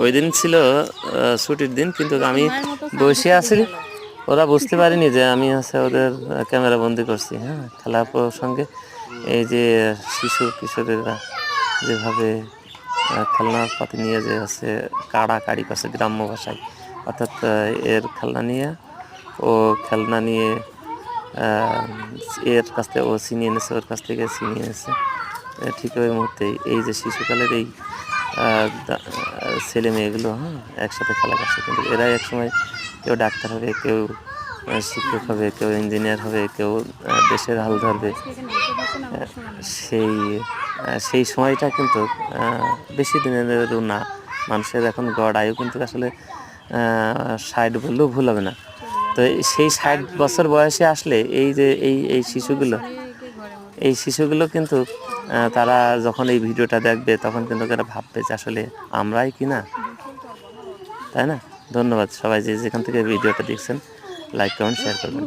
ওই দিন ছিল ছুটির দিন, কিন্তু আমি বসে আছি, ওরা বুঝতে পারিনি যে আমি হচ্ছে ওদের ক্যামেরা বন্দি করছি। হ্যাঁ, খেলার প্রসঙ্গে এই যে শিশু কিশোরেরা যেভাবে খেলনাপাতি নিয়ে যে আছে কাড়াকাড়ি করছে গ্রাম্য ভাষায়, অর্থাৎ এর খেলনা নিয়ে এর কাছ থেকে ও ছিনিয়ে এনেছে, ওর কাছ থেকে ছিনিয়ে এনেছে। ঠিক ওই মুহূর্তেই এই যে শিশুকালের এই ছেলে মেয়েগুলো একসাথে খেলা করছে, কিন্তু এরাই একসময় কেউ ডাক্তার হবে, কেউ শিক্ষক হবে, কেউ ইঞ্জিনিয়ার হবে, কেউ দেশের হাল ধরবে। সেই সময়টা কিন্তু বেশি দিনেরও না। মানুষের এখন গড় আয়ু কিন্তু আসলে 60 বললেও ভুল হবে না। তো সেই 60 বছর বয়সে আসলে এই যে এই শিশুগুলো কিন্তু তারা যখন এই ভিডিওটা দেখবে তখন কিন্তু তারা ভাববে যে আসলে আমরাই কি না, তাই না? ধন্যবাদ সবাই যে যেখান থেকে ভিডিওটা দেখছেন, লাইক কমেন্ট শেয়ার করবেন।